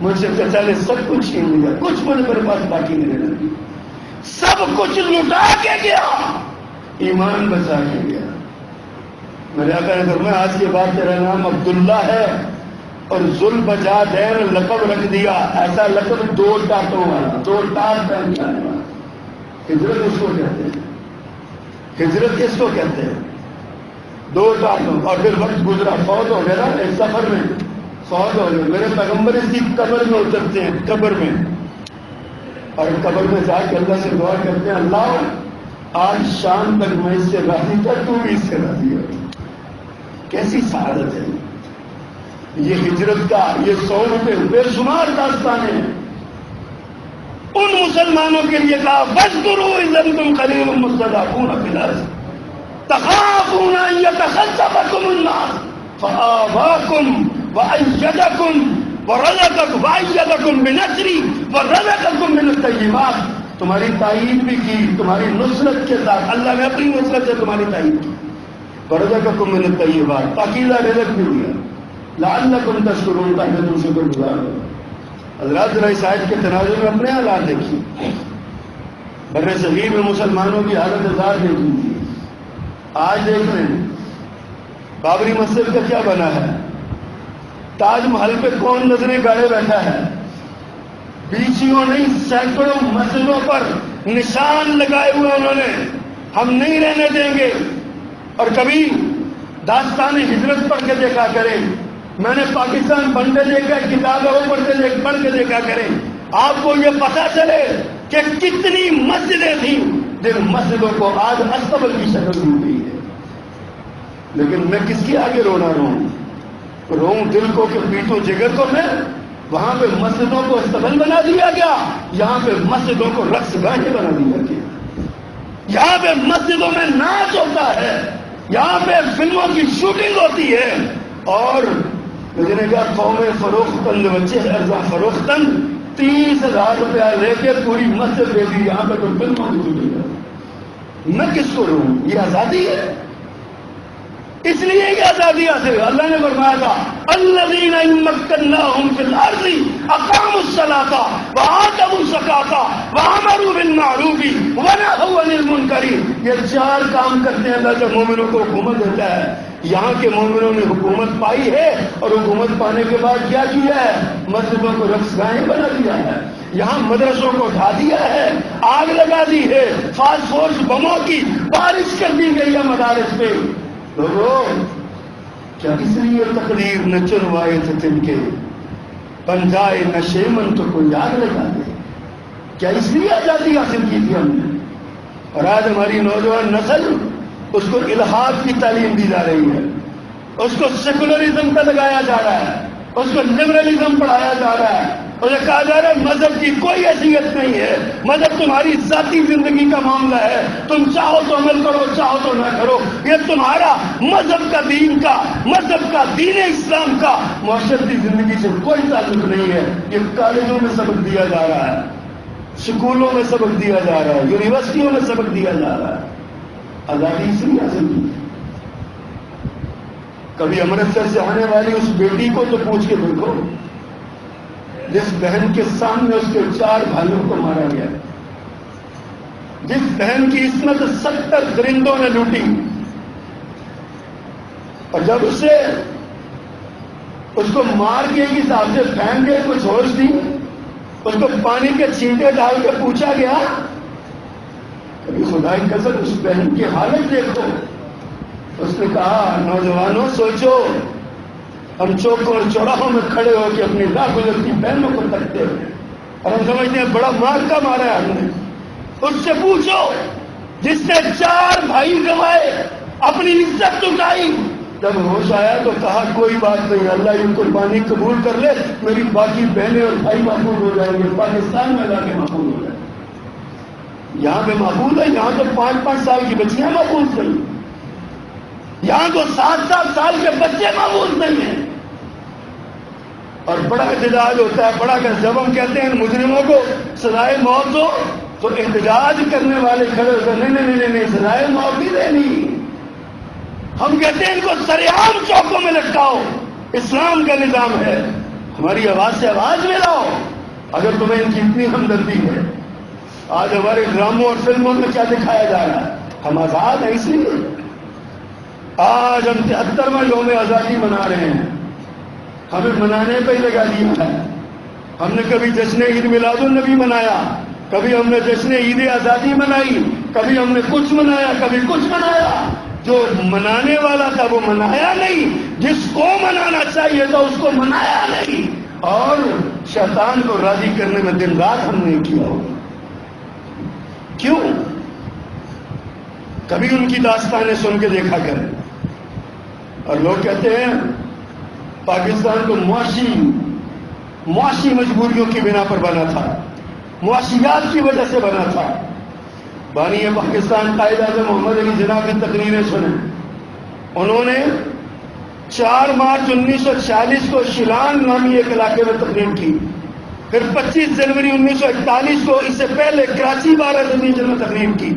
مجھ سے چچا نے سب کچھ چھین لیا، کچھ میرے پاس باقی نہیں رہا، سب کچھ لٹا کے گیا، ایمان بچا کے گیا۔ میرے آقا نے فرمایا آج کے بعد تیرا نام عبداللہ ہے، اور ذوالبجادین لقب رکھ دیا، ایسا لقب 2 ٹاٹوں والا، 2 ٹاٹ پہن کے آنے والا۔ ہجرت اس کو کہتے ہیں، ہجرت کس کو کہتے ہیں؟ 2 ٹاٹوں۔ اور پھر وقت گزرا، فوت ہو گیا نا، ایک سفر میں فوت ہو گئے۔ میرے پیغمبر اس کی قبر میں اترتے ہیں، قبر میں، اور قبر میں جا کے اللہ سے دعا کرتے ہیں، اللہ آج شام تک میں اس سے راضی تھا، تو بھی اس سے راضی ہو۔ کیسی سعادت ہے یہ ہجرت کا، یہ 100 روپے بے شمار داستانیں ہیں۔ ان مسلمانوں کے لیے کہا وَاذْكُرُوا إِذْ أَنْتُمْ قَلِيلٌ مُسْتَضْعَفُونَ فِي الْأَرْضِ تَخَافُونَ أَنْ يَتَخَطَّفَكُمُ النَّاسُ فَآوَاكُمْ وَأَيَّدَكُمْ وَأَيَّدَكُمْ بِنَصْرِهِ وَرَزَقَكُمْ مِنَ الطَّيِّبَاتِ۔ تمہاری تائید بھی کی، تمہاری نصرت کے ساتھ اللہ نے اپنی نصرت سے تمہاری تائید کی، وَرَزَقَكُمْ مِنَ الطَّيِّبَاتِ، پاکیزہ رزق بھی دیا، لَعَلَّكُمْ تَشْكُرُونَ، تاکہ تم شکر گزار ہو۔ حضرات ذرا اس آیت کے تناظر میں اپنے حالات دیکھیے، بر صغیر میں مسلمانوں کی حالت ہزار دیکھی تھی، آج دیکھ رہے ہیں بابری مسجد کا کیا بنا ہے، تاج محل پہ کون نظریں گاڑے بیٹھا ہے، بیچیوں نہیں سینکڑوں مسجدوں پر نشان لگائے ہوئے انہوں نے، ہم نہیں رہنے دیں گے۔ اور کبھی داستان ہجرت پڑھ کے دیکھا کریں، میں نے پاکستان بنتے دیکھا، کتابیں وہ پڑھ کے دیکھا کریں، آپ کو یہ پتا چلے کہ کتنی مسجدیں تھیں جن مسجدوں کو آج استبل کی شکل دی گئی ہے۔ لیکن میں کس کی آگے رونا روں دل کو کہ پیٹوں جگر کو میں، وہاں پہ مسجدوں کو استبل بنا دیا گیا، یہاں پہ مسجدوں کو رقص گاہیں بنا دیا گیا، یہاں پہ مسجدوں میں ناچ ہوتا ہے، یہاں پہ فلموں کی شوٹنگ ہوتی ہے، اور لیکن کیا قوم فروختن بچے ارزاں فروختن 30,000 روپیہ لے کے پوری مسجد دے دی، یہاں پہ تو فلموں کی شوٹنگ ہے۔ میں کس کو رہوں؟ یہ آزادی ہے؟ اس لیے یہ آزادی حاصل، اللہ نے فرمایا تھا الذین ان مکناہم فی الارض اقاموا الصلاۃ وآتوا الزکاۃ وامروا بالمعروف ونہوا عن المنکر۔ یہ 4 کام کرتے ہیں اللہ جب مومنوں کو حکومت دیتا ہے۔ یہاں کے مومنوں نے حکومت پائی ہے، اور حکومت پانے کے بعد کیا کیا ہے؟ مسجدوں کو رقص گاہیں بنا دیا ہے، یہاں مدرسوں کو ڈھا دیا ہے، آگ لگا دی ہے، فاسفورس بموں کی بارش کر دی گئی ہے مدارس پہ۔ لوگوں کیا اس لیے تقدیر نہ چنوائے تھے تن کے، بن جائے نہ شیمن تو کوئی آگ لگا دے؟ کیا اس لیے آزادی حاصل کی تھی ہم نے؟ اور آج ہماری نوجوان نسل اس کو الحاد کی تعلیم دی جا رہی ہے، اس کو سیکولرزم پہ لگایا جا رہا ہے، اس کو لبرلزم پڑھایا جا رہا ہے، اسے کہا جا رہا ہے مذہب کی کوئی حیثیت نہیں ہے، مذہب تمہاری ذاتی زندگی کا معاملہ ہے، تم چاہو تو عمل کرو چاہو تو نہ کرو، یہ تمہارا مذہب کا دین اسلام کا معاشرتی زندگی سے کوئی تعلق نہیں ہے۔ یہ کالجوں میں سبق دیا جا رہا ہے، سکولوں میں سبق دیا جا رہا ہے، یونیورسٹیوں میں سبق دیا جا رہا ہے۔ آزادی اس لیے حاصل کی۔ کبھی امرتسر سے آنے والی اس بیٹی کو تو پوچھ کے دیکھو جس بہن کے سامنے اس کے 4 بھائیوں کو مارا گیا، جس بہن کی عصمت 70 درندوں نے لوٹی، اور جب اس کو مار کے ایک حساب سے پھینک کے کچھ ہوش دی، اس کو پانی کے چھینٹے ڈال کے پوچھا گیا، کبھی خدا کی قسم اس بہن کی حالت دیکھو۔ اس نے کہا نوجوانوں سوچو، ہم چوکوں اور چوراہوں میں کھڑے ہو کے اپنی راہ گزرتی بہنوں کو تکتے ہیں اور ہم سمجھتے ہیں بڑا مار کا مارا ہے ہم نے۔ اس سے پوچھو جس نے 4 بھائی گنوائے، اپنی عزت اٹھائی، جب ہوش آیا تو کہا کوئی بات نہیں، اللہ ان قربانی قبول کر لے، میری باقی بہنیں اور بھائی محفوظ ہو جائیں گے، پاکستان میں جا کے محفوظ ہو جائیں گے۔ یہاں پہ محفوظ ہے، یہاں تو 5-5 سال کی بچیاں محفوظ نہیں، یہاں تو 7-7 سال کے بچے محفوظ نہیں ہیں۔ اور بڑا احتجاج ہوتا ہے، بڑا کہ جب ہم کہتے ہیں مجرموں کو سزائے موت دو تو احتجاج کرنے والے کھڑے ہوتے ہیں نہیں سزائے موت نہیں دینی، ہم کہتے ہیں ان کو سریعام چوکوں میں لٹکاؤ، اسلام کا نظام ہے، ہماری آواز سے آواز ملاؤ اگر تمہیں ان کی اتنی ہمدردی ہے۔ آج ہمارے ڈراموں اور فلموں میں کیا دکھایا جا رہا ہے؟ ہم آزاد ہیں اس لیے آج ہم 73واں یوم آزادی منا رہے ہیں، ہمیں منانے پہ ہی لگا دیا ہے۔ ہم نے کبھی جشن عید میلاد النبی منایا، کبھی ہم نے جشن عید آزادی منائی، کبھی ہم نے کچھ منایا کبھی کچھ منایا، جو منانے والا تھا وہ منایا نہیں، جس کو منانا چاہیے تھا اس کو منایا نہیں، اور شیطان کو راضی کرنے میں دن رات ہم نے کیا ہوگا۔ کیوں؟ کبھی ان کی داستانیں سن کے دیکھا کریں۔ اور لوگ کہتے ہیں پاکستان کو معاشی مجبوریوں کی بنا پر بنا تھا، معاشیات کی وجہ سے بنا تھا۔ بانی پاکستان قائد اعظم محمد علی جناح کی تقریریں سنیں، انہوں نے 4 مارچ 1946 کو شیلانگ نامی ایک علاقے میں تقریر کی، پھر 25 جنوری 1941 کو اس سے پہلے کراچی بار ایسوسیشن میں تقریر کی،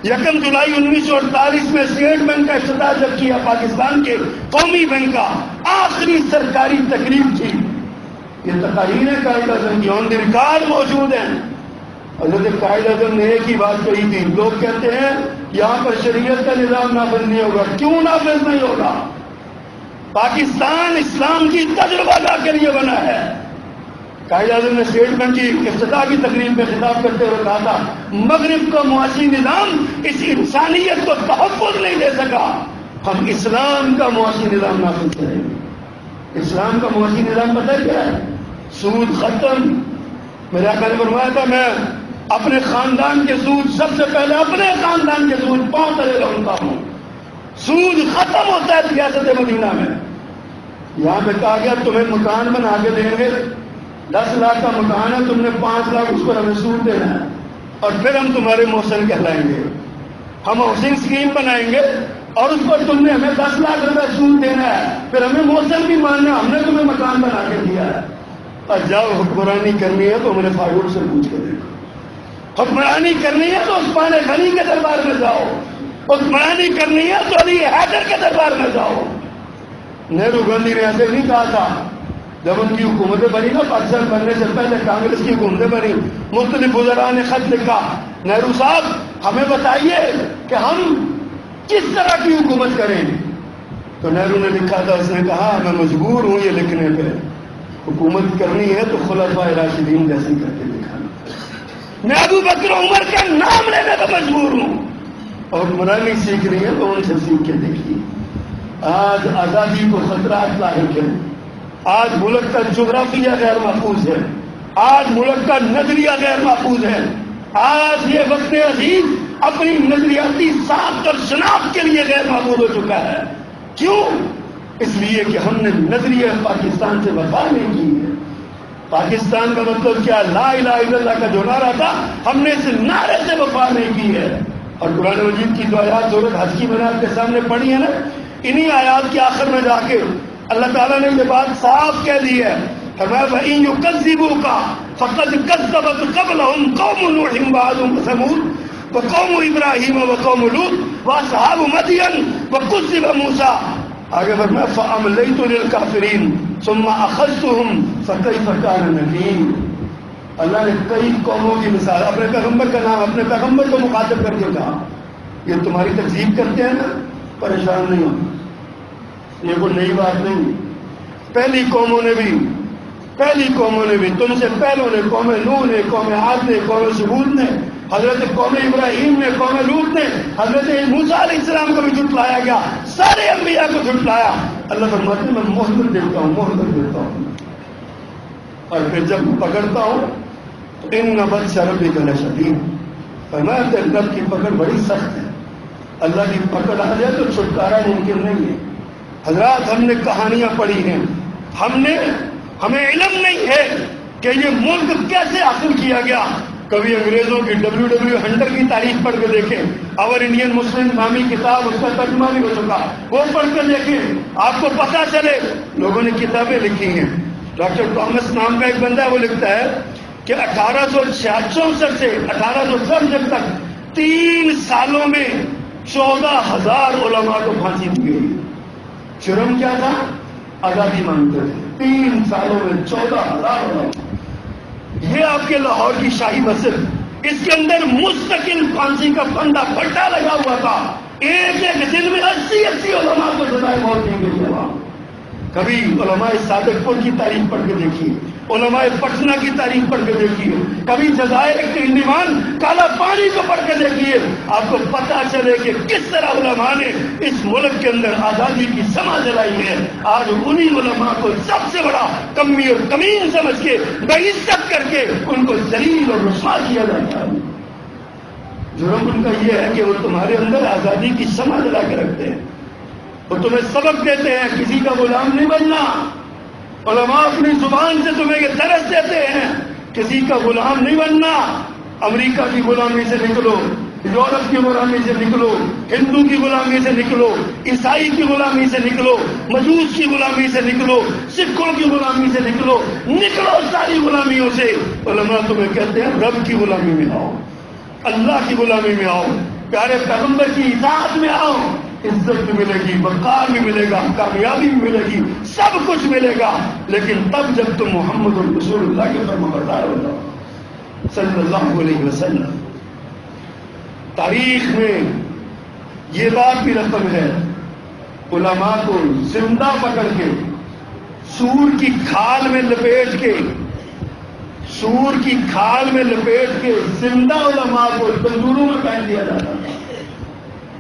1 جولائی 1948 میں اسٹیٹ بینک کا افتتاح جب کیا، پاکستان کے قومی بینک کا آخری سرکاری تقریب تھی۔ یہ تقاریر قائد اعظم کی آن دی ریکارڈ موجود ہیں۔ حضرت قائد اعظم نے ایک ہی بات کہی تھی، لوگ کہتے ہیں یہاں پر شریعت کا نظام نافذ نہیں ہوگا، کیوں نافذ نہیں ہوگا؟ پاکستان اسلام کی تجربہ گاہ کے لیے بنا ہے۔ قائد اعظم نے اسٹیٹ بینک کی افتتاح کی تقریب میں خطاب کرتے ہوئے کہا تھا مغرب کا معاشی نظام اس انسانیت کو تحفظ نہیں دے سکا، ہم اسلام کا معاشی نظام نافذ کریں گے۔ اسلام کا معاشی نظام پتہ کیا ہے؟ سود ختم۔ میرے آقا نے فرمایا تھا میں اپنے خاندان کے سود، سب سے پہلے اپنے خاندان کے سود 5 تلے رہتا ہوں۔ سود ختم ہوتا ہے ریاست مدینہ میں۔ یہاں پہ کہا گیا تمہیں مکان بنا کے دیں گے، 10 لاکھ کا مکان ہے، تم نے 5 لاکھ اس پر ہمیں سود دینا ہے، اور پھر ہم تمہارے محسن کہلائیں گے، ہم ہاؤسنگ اسکیم بنائیں گے اور اس پر تم نے ہمیں 10 لاکھ روپے سود دینا ہے، پھر ہمیں محسن بھی ماننا، ہم نے تمہیں مکان بنا کے دیا ہے۔ اور جاؤ حکمرانی کرنی ہے تو ہم نے فاروق سے پوچھ کے دیکھو، حکمرانی کرنی ہے تو عثمان غنی کے دربار میں جاؤ، حکمرانی کرنی ہے تو علی حیدر کے دربار میں جاؤ۔ نہرو گاندھی نے ایسے نہیں کہا تھا، جب ان کی حکومتیں بنی نا، پاکستان بننے سے پہلے کانگریس کی حکومتیں بنی، مختلف وزراء نے خط لکھا نہرو صاحب ہمیں بتائیے کہ ہم کس طرح کی حکومت کریں، تو نہرو نے لکھا تھا، اس نے کہا میں مجبور ہوں یہ لکھنے پہ، حکومت کرنی ہے تو خلفائے راشدین جیسی کر کے دکھانا، میں ابو بکر و عمر کا نام لینے پہ مجبور ہوں، اور حکمرانی سیکھ رہی ہے تو ان سے سیکھ کے دیکھیے۔ آج آزادی کو خطرات لاحق ہیں، آج ملک کا جغرافیہ غیر محفوظ ہے، آج ملک کا نظریہ غیر محفوظ ہے، آج یہ وقت عزیز اپنی نظریاتی ساخت اور شناخت کے لیے غیر محفوظ ہو چکا ہے۔ کیوں؟ اس لیے کہ ہم نے نظریہ پاکستان سے وفا نہیں کی ہے۔ پاکستان کا مطلب کیا؟ لا الہ الا اللہ کا جو نعرہ تھا ہم نے اس نعرے سے وفا نہیں کی ہے. اور قرآن مجید کی جو آیات سورۃ حج کی میں نے آپ کے سامنے پڑھی ہے نا، انہی آیات کے آخر میں جا کے اللہ تعالیٰ نے یہ بات صاف کہہ دی ہے. فرمایا وَإِن يُكَذِّبُوكَ فَقَدْ كَذَّبَتْ قَبْلَهُمْ قَوْمُ نُوحٍ وَعَادٌ وَثَمُودُ وَقَوْمُ إِبْرَاهِيمَ وَقَوْمُ لُوطٍ وَأَصْحَابُ مَدْيَنَ وَكُذِّبَ مُوسَىٰ. آگے فرمایا فَأَمْلَيْتُ لِلْكَافِرِينَ ثُمَّ أَخَذْتُهُمْ فَكَيْفَ كَانَ نَكِيرِ. اللہ نے کئی قوموں کی مثال اپنے پیغمبر کا نام اپنے پیغمبر کو مخاطب کر کے کہا یہ تمہاری تکذیب کرتے ہیں نا، پریشان نہیں ہو، یہ کوئی نئی بات نہیں. پہلی قوموں نے بھی تم سے پہلوں نے، قوم نوح نے، قوم عاد نے، قوم ثمود نے، حضرت قوم ابراہیم نے، قوم لوط نے، حضرت موسیٰ علیہ السلام کو بھی جھٹلایا گیا، سارے انبیاء کو جھٹلایا. اللہ فرماتے ہیں میں مہلت دیتا ہوں اور پھر جب پکڑتا ہوں تو ان بطش ربک لشدید. فرمایا تیرے رب کی پکڑ بڑی سخت ہے. اللہ کی پکڑ آ جائے تو چھٹکارا ممکن نہیں ہے. حضرات ہم نے کہانیاں پڑھی ہیں، ہمیں علم نہیں ہے کہ یہ ملک کیسے حاصل کیا گیا. کبھی انگریزوں کی WW ہنٹر کی تاریخ پڑھ کے دیکھیں، اور انڈین مسلم نامی کتاب، اس کا ترجمہ بھی ہو چکا، وہ پڑھ کر دیکھیں، آپ کو پتہ چلے. لوگوں نے کتابیں لکھی ہیں. ڈاکٹر ٹامس نام کا ایک بندہ ہے، وہ لکھتا ہے کہ 1864 سے 1867 تک 3 سالوں میں 14,000 علماء کو پھانسی دی گئی. جرم کیا تھا؟ آزادی مانگتے تھے. 3 سالوں میں 14,000 علماء. یہ آپ کے لاہور کی شاہی مسجد، اس کے اندر مستقل پھانسی کا پھندا پھٹا لگا ہوا تھا. ایک دن میں 80 علماء کو سزائے موت دی گئی. کبھی علماء صادق پور کی تاریخ پڑھ کے دیکھیے، علماء پٹنہ کی تاریخ پڑھ کے دیکھیے، کبھی جزائر انڈمان کالا پانی کو پڑھ کے دیکھیے. آپ کو پتہ چلے کہ کس طرح علماء نے اس ملک کے اندر آزادی کی شمع جلائی ہے. آج انہی علماء کو سب سے بڑا کمی اور کمین سمجھ کے بے عزت کر کے ان کو ذلیل اور رسوا کیا جاتا ہے. جرم ان کا یہ ہے کہ وہ تمہارے اندر آزادی کی شمع جلا کے رکھتے ہیں، وہ تمہیں سبق دیتے ہیں کسی کا غلام نہیں بننا. علماء اپنی زبان سے تمہیں یہ درس دیتے ہیں کسی کا غلام نہیں بننا. امریکہ کی غلامی سے نکلو، یورپ کی غلامی سے نکلو، ہندو کی غلامی سے نکلو، عیسائی کی غلامی سے نکلو، مجوس کی غلامی سے نکلو، سکھوں کی غلامی سے نکلو ساری غلامیوں سے. علماء تمہیں کہتے ہیں رب کی غلامی میں آؤ، اللہ کی غلامی میں آؤ، پیارے پیغمبر کی اطاعت میں آؤ. عزت بھی ملے گی، وقار بھی ملے گا، کامیابی بھی ملے گی، سب کچھ ملے گا. لیکن تب جب تم محمد رسول اللہ کے فرمانبردار ہو جاؤ صلی اللہ علیہ وسلم. تاریخ میں یہ بات بھی رقم ہے، علماء کو زندہ پکڑ کے سور کی کھال میں لپیٹ کے زندہ علماء کو تندوروں میں پہن دیا جاتا تھا.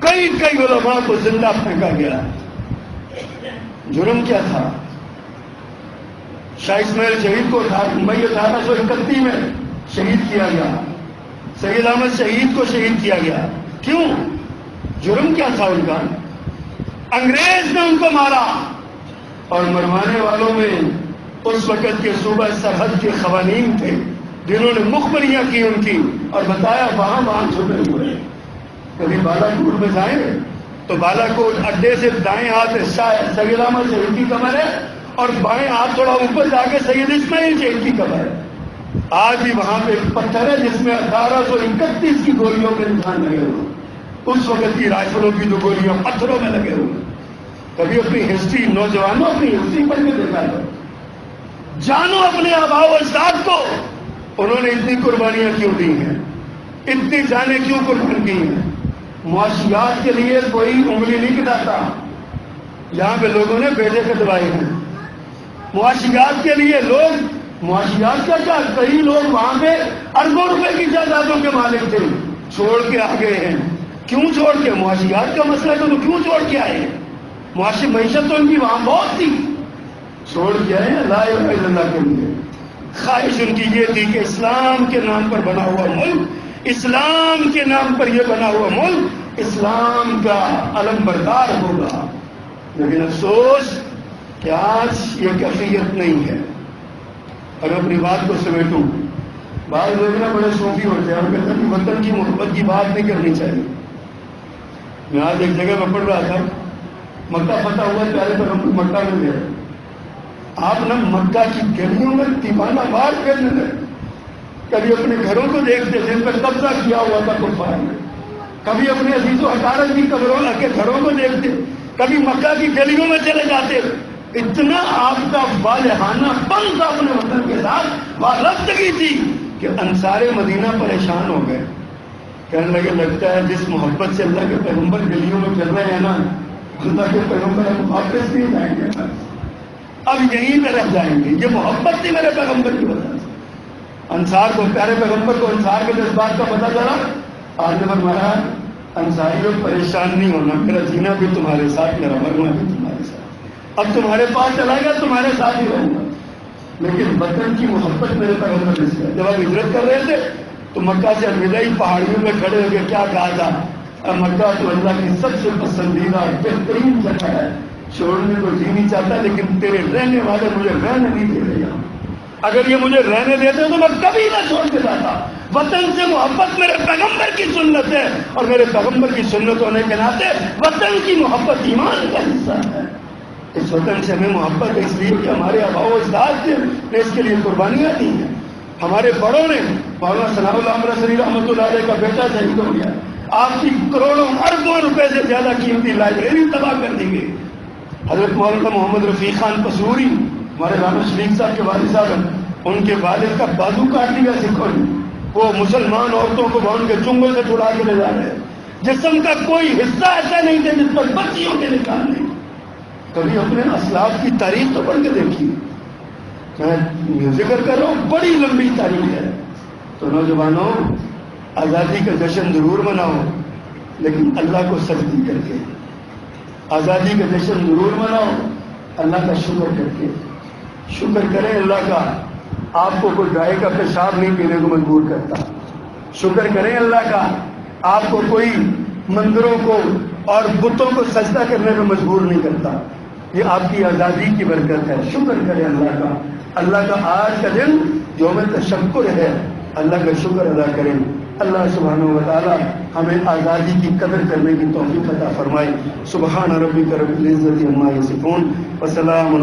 کئی علماء کو زندہ پھینکا گیا. جرم کیا تھا؟ شاہ اسماعیل شہید کو مئی 1831 میں شہید کیا گیا. سید احمد شہید کو شہید کیا گیا. کیوں؟ جرم کیا تھا ان کا؟ انگریز نے ان کو مارا، اور مروانے والوں میں اس وقت کے صوبہ سرحد کے قوانین تھے جنہوں نے مخبریاں کی ان کی اور بتایا وہاں چھپے ہوئے. کبھی بالا کوٹ میں جائیں تو بالا کوٹ اڈے سے دائیں ہاتھ سید احمد شہید کی قبر ہے، اور بائیں ہاتھ تھوڑا اوپر جا کے سید اسماعیل شہید کی قبر ہے. آج بھی وہاں پہ ایک پتھر ہے جس میں 1831 کی گولیوں کے نشان لگے ہوئے، اس وقت کی رائفلوں کی جو گولیاں پتھروں میں لگے ہوئے. کبھی اپنی ہسٹری، نوجوانوں اپنی ہسٹری پڑھ کے دیکھا ہے، جانو اپنے آباء و اجداد کو انہوں نے اتنی قربانیاں کیوں دی ہیں، اتنی جانیں کیوں قربان کی ہیں. معاشیات کے لیے کوئی انگلی نہیں کٹاتا. یہاں پہ لوگوں نے بیٹے کٹوائے ہیں معاشیات کے لیے. معاشیات کا کئی لوگ وہاں پہ اربوں روپے کی جائیدادوں کے مالک تھے، چھوڑ کے آ گئے ہیں. کیوں چھوڑ کے؟ معاشیات کا مسئلہ تو کیوں چھوڑ کے آئے؟ معاشی معیشت تو ان کی وہاں بہت تھی، چھوڑ کے آئے لا الہ الا اللہ کے لیے. خواہش ان کی یہ تھی کہ اسلام کے نام پر بنا ہوا ملک، اسلام کے نام پر یہ بنا ہوا ملک اسلام کا علم بردار ہوگا. لیکن افسوس کہ آج یہ کیفیت نہیں ہے. اور اپنی بات کو سمیٹوں. بعض لوگ نا بڑے صوفی ہوتے ہیں اور کہتے ہیں کہ وطن کی محبت کی بات نہیں کرنی چاہیے. میں آج ایک جگہ میں پڑھ رہا تھا, مکہ فتح ہوا, پیارے پیغمبر مکہ میں گئے. آپ نا مکہ کی گلیوں میں دیوانہ وار پھرنے لگے. کبھی اپنے گھروں کو دیکھتے تھے, ان پر قبضہ کیا ہوا تھا کفار نے. کبھی اپنے عزیز و اقارب کی قبروں کے گھروں کو دیکھتے, کبھی مکہ کی گلیوں میں چلے جاتے. اتنا آپ کا والہانہ پن تھا اپنے وطن کے ساتھ, وابستگی تھی کہ انصار مدینہ پریشان ہو گئے. کہنے لگے لگتا ہے جس محبت سے اللہ کے پیغمبر گلیوں میں چل رہے ہیں نا, اللہ کے پیغمبر ہم واپس نہیں جائیں گے, اب یہیں پہ رہ جائیں گے. یہ محبت تھی میرے پیغمبر کی وجہ سے. انصار کو, پیارے پیغمبر کو انصار کے جذبات کا پتہ چلا. آپ نے فرمایا انصاری لوگ پریشان نہیں ہونا, میرا جینا بھی تمہارے ساتھ, میرا مرنا بھی تمہارے ساتھ. اب تمہارے پاس چلا گیا, تمہارے ساتھ ہی رہوں گا. لیکن وطن کی محبت میرے پیغمبر نے سکھائی. جب آپ ہجرت کر رہے تھے تو مکہ سے الوداعی پہاڑیوں میں کھڑے ہو کے کیا کہا تھا, اب مکہ تو اللہ کی سب سے پسندیدہ بہترین جگہ ہے, چھوڑنے کو جی نہیں چاہتا, لیکن تیرے رہنے والے مجھے رہنے نہیں دے رہے یہاں. اگر یہ مجھے رہنے دیتے تو میں کبھی نہ چھوڑ کے جاتا. وطن سے محبت میرے پیغمبر کی سنت ہے, اور میرے پیغمبر کی سنت ہونے کے ناطے وطن کی محبت ایمان کا حصہ ہے. اس وطن سے ہمیں محبت ہے اس لیے کہ ہمارے آباء و اجداد نے اس کے لیے قربانیاں دی ہیں. ہمارے بڑوں نے, مولانا ثناء اللہ امرتسری رحمۃ اللہ علیہ کا بیٹا شہید ہو گیا, آپ کی کروڑوں اربوں روپے سے زیادہ قیمتی لائبریری تباہ کر دی گئی. حضرت مولانا محمد رفیق خان پسوری, ہمارے رانا شریف صاحب کے والد صاحب ہیں, ان کے والد کا بازو کاٹ دیا سکھوں نے. وہ مسلمان عورتوں کو ان کے چنگل سے چھڑا کے لے جا رہے ہیں. جسم کا کوئی حصہ ایسا نہیں تھا جس پر بچیوں کے نکال نہیں. کبھی اپنے اسلاف کی تاریخ تو پڑھ کے دیکھیے. میں ذکر کر رہا ہوں, بڑی لمبی تاریخ ہے. تو نوجوانوں, آزادی کا جشن ضرور مناؤ, لیکن اللہ کو سجدی کر کے. آزادی کا جشن ضرور مناؤ, اللہ کا شکر کر کے. شکر کریں اللہ کا, آپ کو کوئی گائے کا پیشاب نہیں پینے کو مجبور کرتا. شکر کریں اللہ کا, آپ کو کوئی مندروں کو اور بتوں کو سجدہ کرنے میں مجبور نہیں کرتا. یہ آپ کی آزادی کی برکت ہے. شکر کریں اللہ کا. اللہ کا آج کا دن یوم تشکر ہے, اللہ کا شکر ادا کریں. اللہ سبحانہ و تعالی ہمیں آزادی کی قدر کرنے کی توفیق عطا فرمائے. سبحان ربک رب العزت عما یصفون وسلام